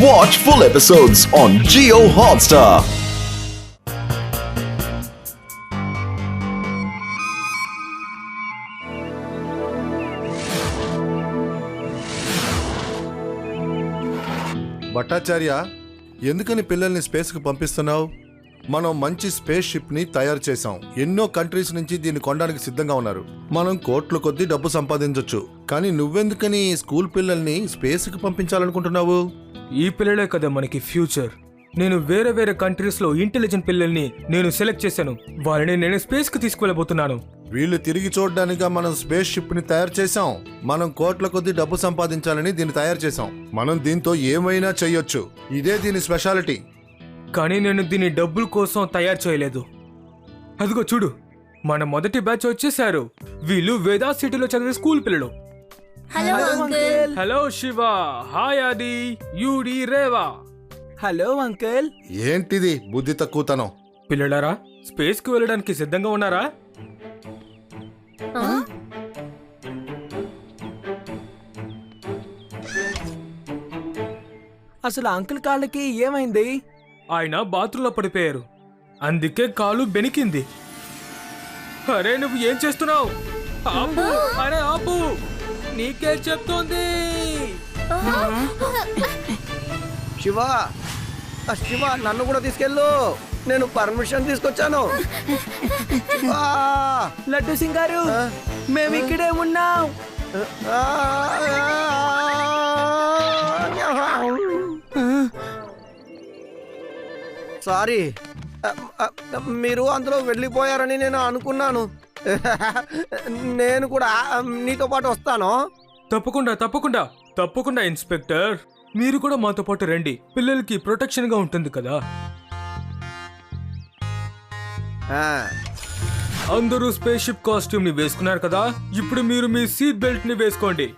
Watch full episodes on Jio Hotstar. Bhattacharya, ఎందుకని పిల్లల్ని స్పేస్కి పంపిస్తున్నావు? మనం మంచి స్పేస్ షిప్ ని తయారు చేసాం. ఎన్నో కంట్రీస్ నుంచి దీన్ని కొనడానికి సిద్ధంగా ఉన్నారు. మనం కోట్ల కొద్దీ డబ్బు సంపాదించొచ్చు. కానీ నువ్వెందుకని స్కూల్ పిల్లల్ని స్పేస్కి పంపించాలనుకుంటున్నావు? ఈ పిల్లలే కదా మనకి ఫ్యూచర్. నేను వేరే వేరే కంట్రీస్ లో ఇంటెలిజెంట్ పిల్లల్ని నేను సెలెక్ట్ చేశాను. వారిని నేను స్పేస్ కి తీసుకువెళ్ళబోతున్నాను. వీళ్ళు తిరిగి చూడడానిగా మనం స్పేస్ షిప్ ని తయారు చేసాం. మనం కోట్ల కొద్దీ డబ్బు సంపాదించాలని దీన్ని తయారు చేసాం. మనం దీంతో ఏమైనా చెయ్యొచ్చు. ఇదే దీని స్పెషాలిటీ. కానీ నేను దీన్ని డబ్బుల కోసం తయారు చేయలేదు. అదిగో చూడు, మన మొదటి బ్యాచ్ వచ్చేసారు. వీళ్ళు వేదా సిటీలో చదివే స్కూల్ పిల్లలు. Hello uncle. Hello Shiva, hi Adi, యూడి, రేవా. Hello uncle. ఏంటిది బుద్ధి తక్కువతనం? పిల్లలారా, స్పేస్ కి వెళ్ళడానికి సిద్ధంగా ఉన్నారా? అసలు అంకుల్ కాళ్ళకి ఏమైంది? ఆయన బాత్రూంలో పడిపోయారు, అందుకే కాలు బెనికింది. అరే నువ్వు ఏం చేస్తున్నావు? ఆపు! అరే ఆపు! నీకే చెప్తోంది. శివ, శివ నన్ను కూడా తీసుకెళ్ళు. నేను పర్మిషన్ తీసుకొచ్చాను. లడ్డు సింగ్ గారు, మేము ఇక్కడే ఉన్నాం. సారీ, మీరు అందులో వెళ్ళిపోయారని నేను అనుకున్నాను. నేను కూడా నీతో పాటు వస్తాను. తప్పకుండా తప్పకుండా తప్పకుండా ఇన్స్పెక్టర్, మీరు కూడా మాతో పాటు రండి. పిల్లలకి ప్రొటెక్షన్ గా ఉంటుంది కదా. అందరూ స్పేస్ షిప్ కాస్ట్యూమ్ ని వేసుకున్నారు కదా. ఇప్పుడు మీరు మీ సీట్ బెల్ట్ ని వేసుకోండి.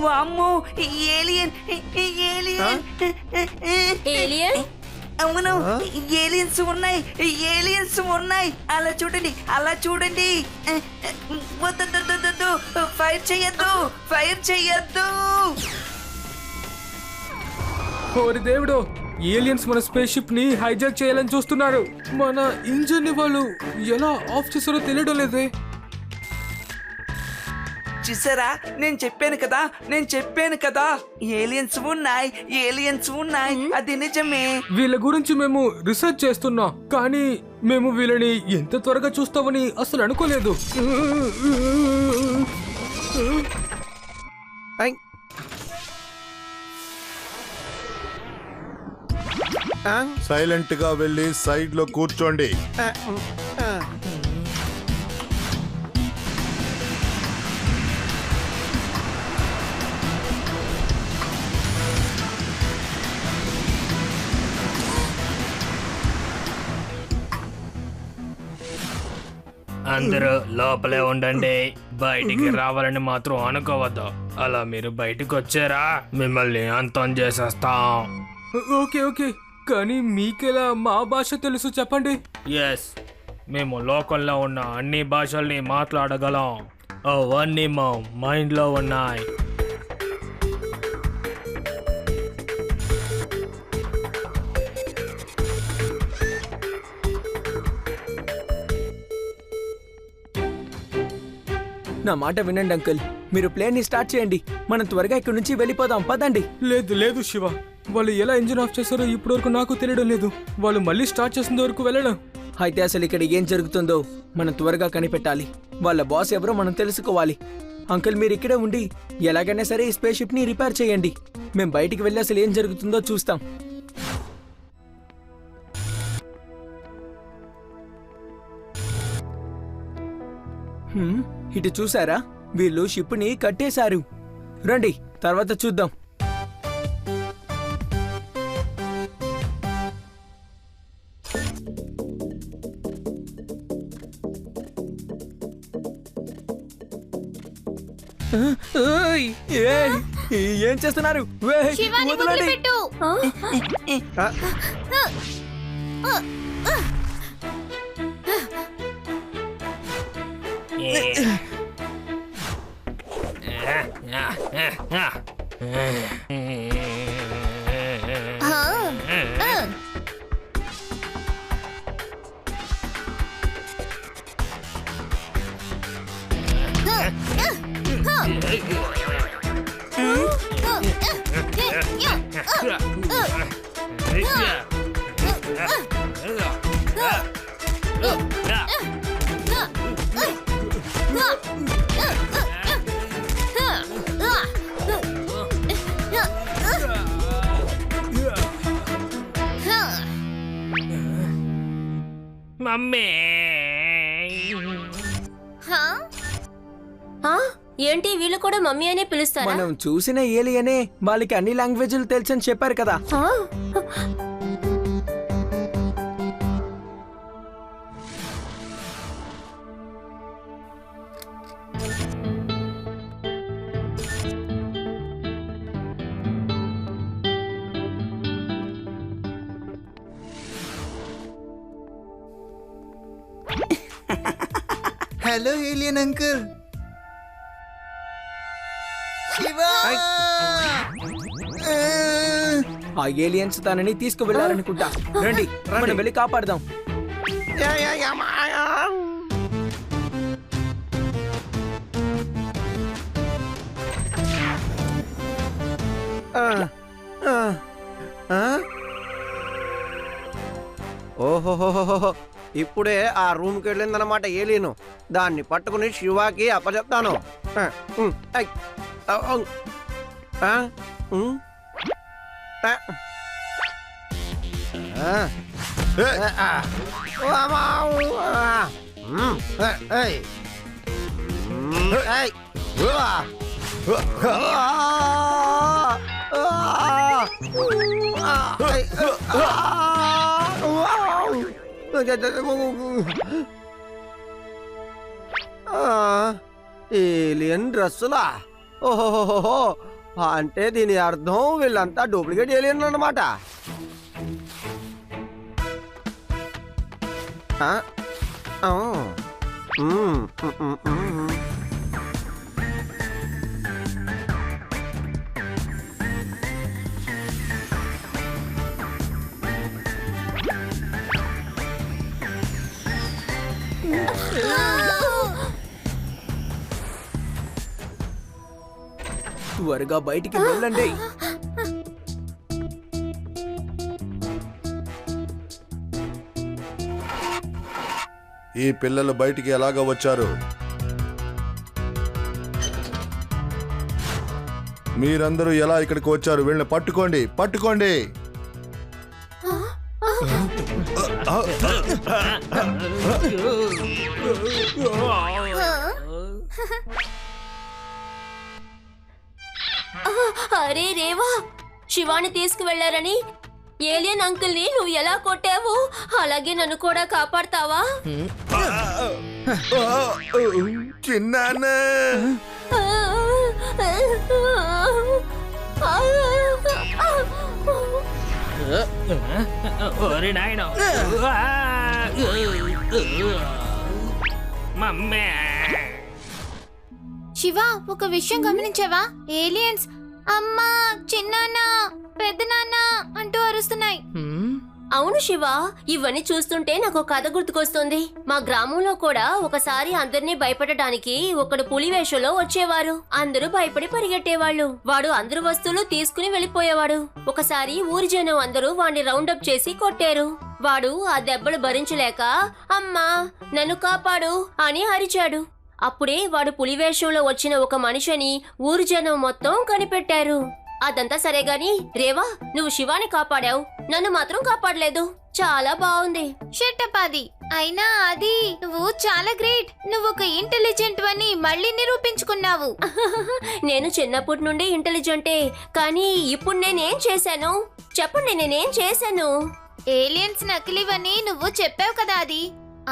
వామ్మో, ఏలియన్ ఏలియన్ ఏలియన్. అవును, ఏలియన్స్ ఉన్నాయి, ఏలియన్స్ ఉన్నాయి. అలా చూడండి, అలా చూడండి. వద్దు, ఫైర్ చెయ్యొద్దు, ఫైర్ చెయ్యొద్దు. ఓరి దేవుడు, ఏలియన్స్ మన స్పేస్ షిప్ ని హైజాక్ చేయాలని చూస్తున్నారు. మన ఇంజిన్ ని వాళ్ళు ఎలా ఆఫ్ చేశారో తెలియడం లేదే. చూసారా, నేను చెప్పాను కదా ఏలియన్స్ ఉన్నాయి, ఏలియన్స్ ఉన్నాయి. అది నిజమే. వీళ్ళ గురించి మేము రీసెర్చ్ చేస్తున్నాం, కానీ మేము వీళ్ళని ఎంత త్వరగా చూస్తామని అసలు అనుకోలేదు. సైలెంట్ గా వెళ్ళి సైడ్ లో కూర్చోండి. అందరూ లోపలే ఉండండి, బయటికి రావాలని మాత్రం అనుకోవద్దు. అలా మీరు బయటికి వచ్చారా, మిమ్మల్ని అంతం చేసేస్తాం. ఓకే ఓకే, కానీ మీకెలా మా భాష తెలుసు చెప్పండి? ఎస్, మేము లోకంలో ఉన్న అన్ని భాషల్ని మాట్లాడగలం. అవన్నీ మా మైండ్లో ఉన్నాయి. నా మాట వినండి అంకుల్, మీరు ప్లేన్ ని స్టార్ట్ చేయండి. మనం త్వరగా ఇక్కడి నుంచి వెళ్ళిపోదాం, పదండి. లేదు లేదు శివ, వాళ్ళు ఎలా ఇంజిన్ ఆఫ్ చేశారో ఇప్పటి వరకు నాకు తెలియడం లేదు. వాళ్ళు మళ్ళీ స్టార్ట్ చేసిన వరకు వెళ్ళడం. అయితే అసలు ఇక్కడ ఏం జరుగుతుందో మనం త్వరగా కనిపెట్టాలి. వాళ్ళ బాస్ ఎవరో మనం తెలుసుకోవాలి. అంకుల్ మీరు ఇక్కడే ఉండి ఎలాగైనా సరే ఈ స్పేస్ షిప్ ని రిపేర్ చేయండి. మేం బయటికి వెళ్ళి అసలు ఏం జరుగుతుందో చూస్తాం. ఇటు చూసారా, వీళ్ళు షిప్ ని కట్టేశారు. రండి తర్వాత చూద్దాం. ఏం చేస్తున్నారు? వదలండి. మమ్మీ ఏంటి వీళ్ళు కూడా మమ్మీ అనే పిలుస్తారా? మనం చూసిన ఏలియనే వాళ్ళకి అన్ని లాంగ్వేజ్లు తెలుసని చెప్పారు కదా. Hello alien uncle. ఆ ఏలియన్స్ తనని తీసుకువెళ్ళాలనుకుంటా. రండి మనం వెళ్ళి కాపాడదాం. ఓహోహోహో, ఇప్పుడే ఆ రూమ్కి వెళ్ళిందనమాట ఏలియను. దాన్ని పట్టుకుని శివాకి అప్పచెప్తాను. ఏలియన్ డ్రెస్సులా? ఓహోహోహో, అంటే దీని అర్థం వీళ్ళంతా డూప్లికేట్ ఏలియన్ అన్నమాట. త్వరగా బయటికి వెళ్ళండి. ఈ పిల్లలు బయటికి ఎలాగ వచ్చారు? మీరందరూ ఎలా ఇక్కడికి వచ్చారు? వీళ్ళని పట్టుకోండి, పట్టుకోండి. అరే రేవా, శివాని తీసుకువెళ్లారని ఏలియన్ అంకుల్ ని నువ్వు ఎలా కొట్టావు? అలాగే నన్ను కూడా కాపాడతావా? చిన్నాన్న, ఓరి నాయనో. మమ్మీ శివ, ఒక విషయం గమనించావా? ఏలియన్స్ అమ్మా, చిన్నాన్న, పెద్దనాన్న అంటూ అరుస్తున్నాయి. అవును శివ, ఇవన్నీ చూస్తుంటే నాకు కథ గుర్తుకొస్తుంది. మా గ్రామంలో కూడా ఒకసారి అందరినీ భయపడడానికి ఒకడు పులి వేషంలో వచ్చేవారు. అందరూ భయపడి పరిగెట్టేవాళ్ళు. వాడు అందరు వస్తువులు తీసుకుని వెళ్ళిపోయేవాడు. ఒకసారి ఊరి జనం అందరూ వాడిని రౌండప్ చేసి కొట్టారు. వాడు ఆ దెబ్బలు భరించలేక అమ్మా నన్ను కాపాడు అని అరిచాడు. అప్పుడే వాడు పులి వేషంలో వచ్చిన ఒక మనిషిని ఊరు జనం మొత్తం కనిపెట్టారు. అదంతా సరే గాని రేవా, నువ్వు శివాని కాపాడావు, నన్ను మాత్రం కాపాడలేదు. చాలా బాగుంది. షట్టప్ అది. అయినా అది నువ్వు చాలా గ్రేట్. నువ్వు ఒక ఇంటెలిజెంట్ అని మళ్ళీ నిరూపించుకున్నావు. నేను చిన్నప్పటి నుండి ఇంటెలిజెంటే, కానీ ఇప్పుడు నేనేం చేశాను చెప్పండి, నేనేం చేశాను? ఏలియన్స్ నకిలీవని నువ్వు చెప్పావు కదా అది.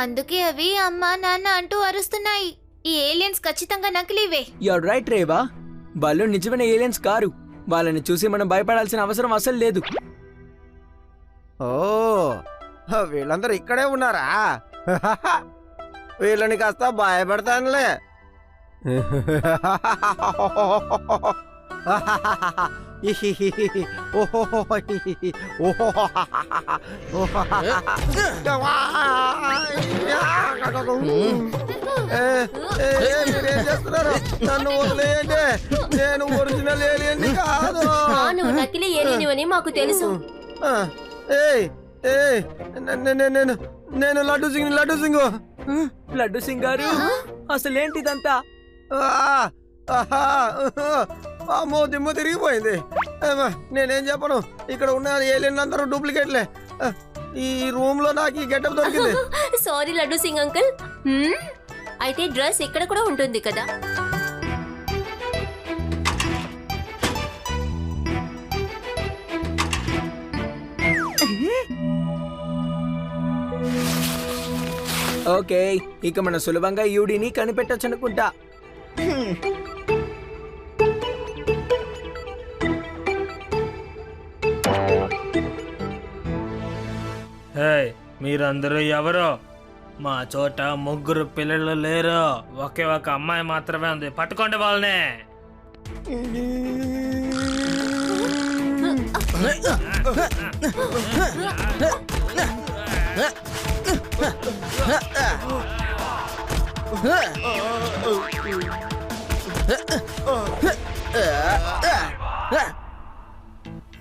అందుకే అవి అమ్మా నాన్న అంటూ అరుస్తున్నాయి. ఈ ఏలియన్స్ ఖచ్చితంగా నకిలీవే. యూర్ రైట్ రేవా, వాళ్ళు నిజమైన ఏలియన్స్ కారు. వాళ్ళని చూసి మనం భయపడాల్సిన అవసరం అసలు లేదు. ఓ, వీళ్ళందరూ ఇక్కడే ఉన్నారా? వీళ్ళని కాస్త భయపెడతానులే. మీరేం చేస్తున్నారు? నన్ను వదిలేయండి, నేను ఒరిజినల్ ఏలియన్ కాదు. నువ్వు నకిలీ ఏలియనివని మాకు తెలుసు. నేను లడ్డు సింగ్. లడ్డు సింగ్ గారు, అసలేంటిదంతా? అమ్మో, దిమ్మ తిరిగిపోయింది. నేనేం చెప్పను, ఇక్కడ ఉన్న ఏలియన్ అందరూ డూప్లికేట్లే. ఈ రూమ్ లో నాకు ఈ గెటప్ దొరికింది. Sorry laddu Singh uncle. అయితే డ్రెస్ ఇక్కడ కూడా ఉంటుంది కదా? ఓకే, ఇక మనం సులభంగా యూడిని కనిపెట్టొచ్చు అనుకుంటా. మీరందరూ ఎవరు? మా చోట ముగ్గురు పిల్లలు లేరు, ఒకే ఒక అమ్మాయి మాత్రమే ఉంది. పట్టుకోండి వాళ్ళని.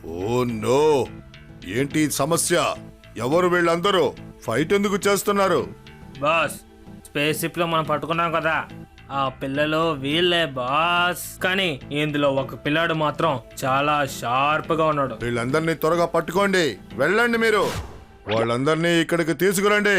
ఓ నో, ఏంటి సమస్య? ఎవరు వీళ్ళందరూ? ఫైట్ ఎందుకు చేస్తున్నారు? బాస్, స్పేస్ షిప్ లో మనం పట్టుకున్నాం కదా, ఆ పిల్లలు వీళ్ళే బాస్. కానీ ఇందులో ఒక పిల్లాడు మాత్రం చాలా షార్ప్ గా ఉన్నాడు. వీళ్ళందరినీ త్వరగా పట్టుకోండి. వెళ్ళండి, మీరు వాళ్ళందరినీ ఇక్కడికి తీసుకురండి.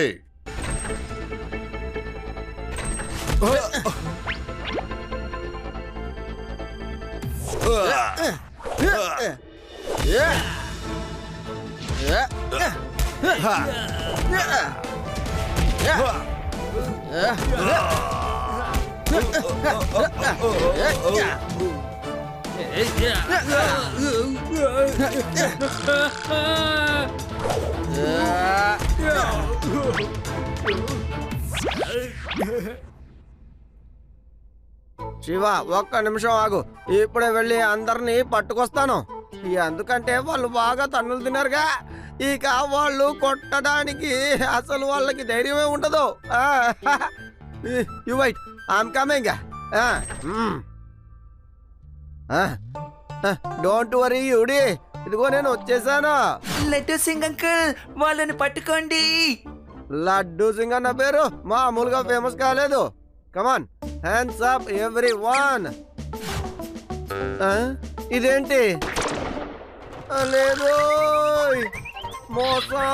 శివ, ఒక్క నిమిషం ఆగు. ఇప్పుడే వెళ్ళి అందరినీ పట్టుకొస్తాను. ఎందుకంటే వాళ్ళు బాగా తన్నులు తిన్నారుగా, ఇక వాళ్ళు కొట్టడానికి అసలు వాళ్ళకి ధైర్యమే ఉండదు. You white, I'm coming. Don't worry UD, ఇదిగో నేను వచ్చేసాను. లడ్డు సింగ్ అంకుల్, వాళ్ళని పట్టుకోండి. లడ్డు సింగ్ అన్న పేరు మామూలుగా ఫేమస్ కాలేదు. కమాన్, హ్యాండ్స్ అప్ ఎవ్రీవన్. ఇదేంటి? లేదు, మోసం.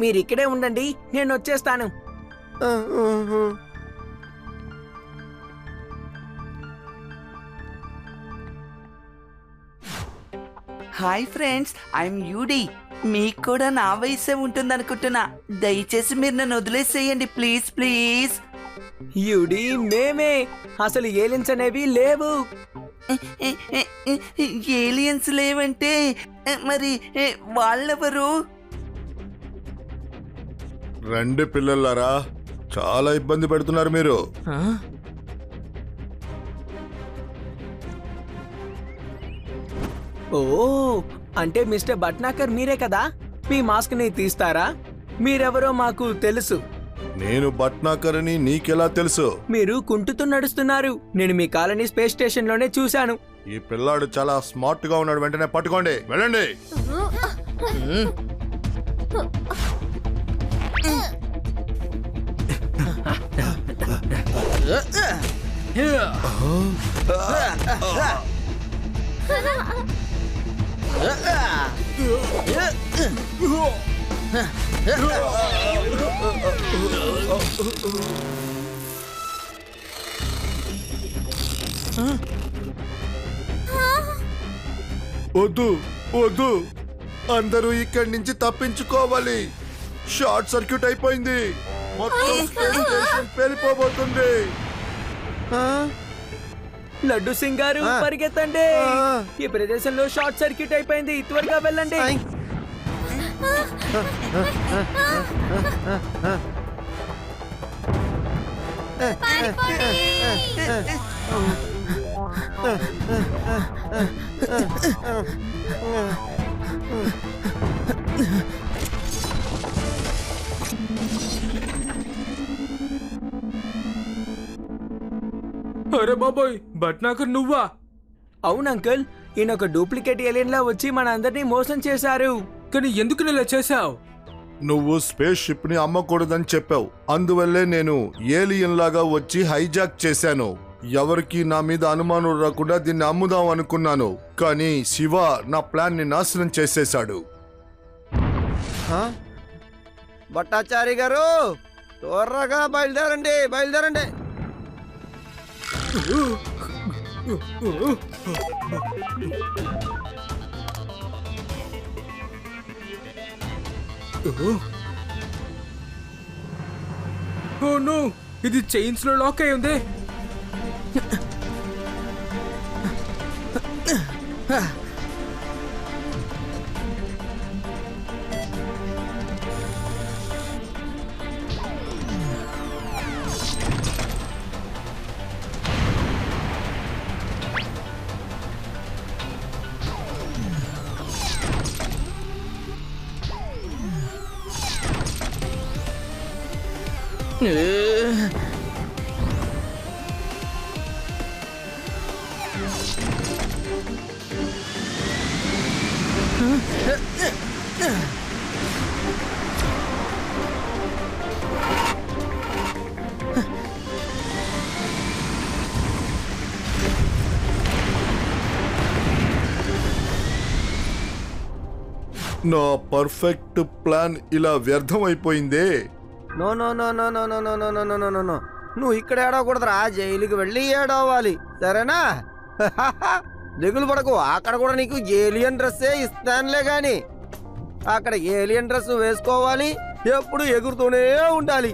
మీరు ఇక్కడే ఉండండి, నేను వచ్చేస్తాను. Hi friends, I'm UD. మీకు కూడా నా వయసే ఉంటుంది అనుకుంటున్నా. దయచేసి మీరు నన్ను వదిలేసేయండి, ప్లీజ్ ప్లీజ్. యూడి, మేమే. అసలు ఏలియన్స్ అనేవి లేవు. ఏలియన్స్ లేవంటే మరి వాళ్ళెవరు? రండి పిల్లలారా, చాలా ఇబ్బంది పెడుతున్నారు మీరు. ఓ, అంటే మిస్టర్ భట్నాకర్ మీరే కదా? మీ మాస్క్ ని తీస్తారా? మీరెవరో మాకు తెలుసు. నేను భట్నాకర్ అని నీకెలా తెలుసు? మీరు కుంటుతూ నడుస్తున్నారు. నేను మీ కాలనీ స్పేస్ స్టేషన్ లోనే చూశాను. ఈ పిల్లాడు చాలా స్మార్ట్ గా ఉన్నాడు, వెంటనే పట్టుకోండి, వెళ్ళండి. వద్దు వద్దు, అందరూ ఇక్కడి నుంచి తప్పించుకోవాలి. షార్ట్ సర్క్యూట్ అయిపోయింది, మొత్తం స్పేస్ స్టేషన్ పేలిపోబోతుంది. లడ్డు సింగ్ గారు పరిగెత్తండి, ఈ ప్రదేశంలో షార్ట్ సర్క్యూట్ అయిపోయింది, త్వరగా వెళ్ళండి. అరే బాబోయ్, భట్నాకర్ నువ్వా? అవును అంకుల్, ఈయన ఒక డూప్లికేట్ ఏలియన్ లా వచ్చి మన అందరినీ మోసం చేశారు. కానీ ఎందుకు ఇలా చేశావు? నువ్వు స్పేస్ షిప్ ని అమ్మకూడదని చెప్పావు, అందువల్లే నేను ఏలియన్ లాగా వచ్చి హైజాక్ చేశాను. ఎవరికి నా మీద అనుమానం రాకుండా దీన్ని అమ్ముదాం అనుకున్నాను, కానీ శివ నా ప్లాన్ ని నాశనం చేసేశాడు. భట్టాచారి గారు త్వరగా బయలుదేరండి, బయలుదేరండి. ఓ నో, ఇది చైన్స్ లో లాక్ అయి ఉంది. నా పర్ఫెక్ట్ ప్లాన్ ఇలా వ్యర్థం అయిపోయిందే. No no no no no no no no no no no no no, నువ్వు ఇక్కడ ఏడవకూడదురా, జైలుకి వెళ్ళి ఏడవాలి, సరేనా? దిగులు పడకు, అక్కడ కూడా నీకు ఏలియన్ డ్రెస్సే ఇస్తానులే. గాని అక్కడ ఏలియన్ డ్రెస్ వేసుకోవాలి, ఎప్పుడు ఎగురుతూనే ఉండాలి.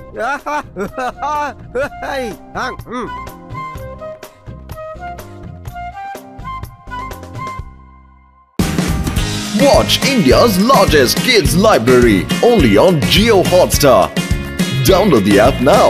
Watch India's largest kids library only on Jio Hotstar. Download the app now.